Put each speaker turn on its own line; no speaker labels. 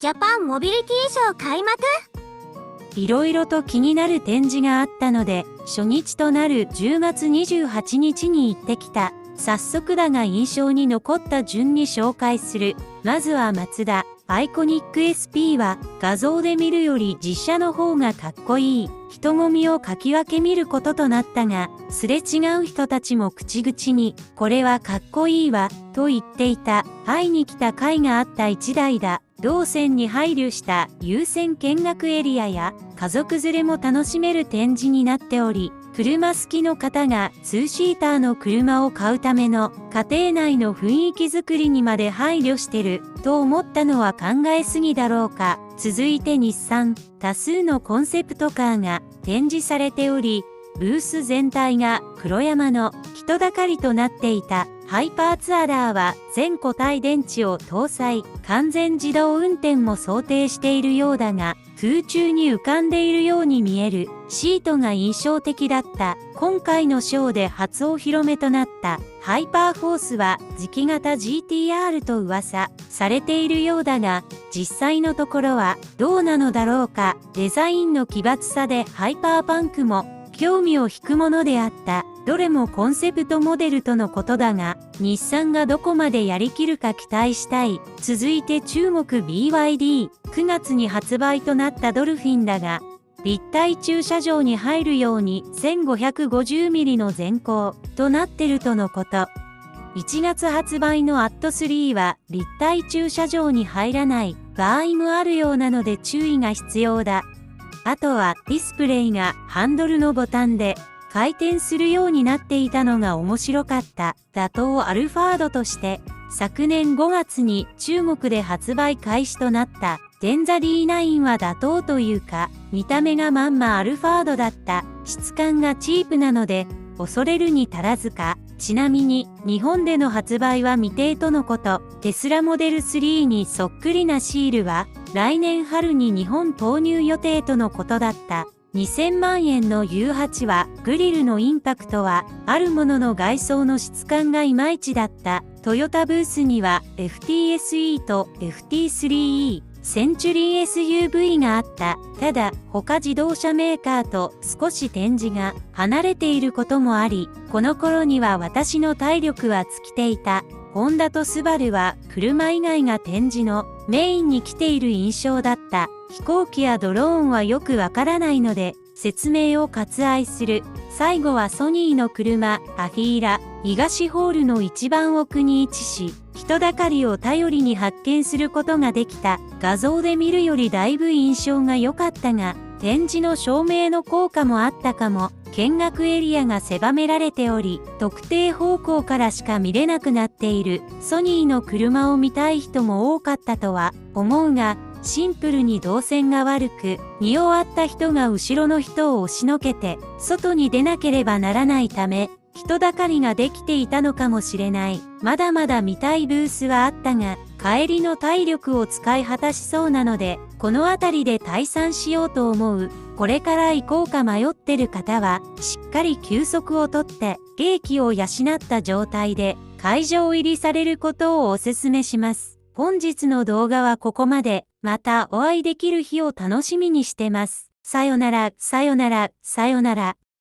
ジャパンモビリティショー開幕。
いろいろと気になる展示があったので、初日となる10月28日に行ってきた。早速だが印象に残った順に紹介する。まずはマツダ、アイコニック SP は画像で見るより実写の方がかっこいい。人混みをかき分け見ることとなったが、すれ違う人たちも口々に、これはかっこいいわ、と言っていた。会いに来た甲斐があった一台だ。動線に配慮した優先見学エリアや家族連れも楽しめる展示になっており、車好きの方が2シーターの車を買うための家庭内の雰囲気づくりにまで配慮してると思ったのは考えすぎだろうか。続いて日産、多数のコンセプトカーが展示されており、ブース全体が黒山の人だかりとなっていた。ハイパーツアラーは全固体電池を搭載、完全自動運転も想定しているようだが、空中に浮かんでいるように見えるシートが印象的だった。今回のショーで初お披露目となったハイパーフォースは次期型 GTR と噂されているようだが、実際のところはどうなのだろうか。デザインの奇抜さでハイパーパンクも興味を引くものであった。どれもコンセプトモデルとのことだが、日産がどこまでやりきるか期待したい。続いて中国 BYD、9月に発売となったドルフィンだが、立体駐車場に入るように 1550mm の全高となってるとのこと。1月発売の AT3 は立体駐車場に入らない場合もあるようなので注意が必要だ。あとはディスプレイがハンドルのボタンで回転するようになっていたのが面白かった。打倒アルファードとして昨年5月に中国で発売開始となったデンザ D9 は打倒というか見た目がまんまアルファードだった。質感がチープなので恐れるに足らずか。ちなみに日本での発売は未定とのこと。テスラモデル3にそっくりなシールは来年春に日本投入予定とのことだった。2000万円の U8 はグリルのインパクトはあるものの外装の質感がいまいちだった。トヨタブースには FTSE と FT3E、センチュリー SUV があった。ただ他自動車メーカーと少し展示が離れていることもあり、この頃には私の体力は尽きていた。ホンダとスバルは車以外が展示のメインに来ている印象だった。飛行機やドローンはよくわからないので説明を割愛する。最後はソニーの車アフィーラ、東ホールの一番奥に位置し、人だかりを頼りに発見することができた。画像で見るよりだいぶ印象が良かったが、展示の照明の効果もあったかも。見学エリアが狭められており、特定方向からしか見れなくなっている。ソニーの車を見たい人も多かったとは思うが、シンプルに動線が悪く、見終わった人が後ろの人を押しのけて、外に出なければならないため、人だかりができていたのかもしれない。まだまだ見たいブースはあったが、帰りの体力を使い果たしそうなので、この辺りで退散しようと思う。これから行こうか迷ってる方は、しっかり休息をとって、英気を養った状態で、会場入りされることをお勧めします。本日の動画はここまで。またお会いできる日を楽しみにしてます。さよなら、さよなら、さよなら。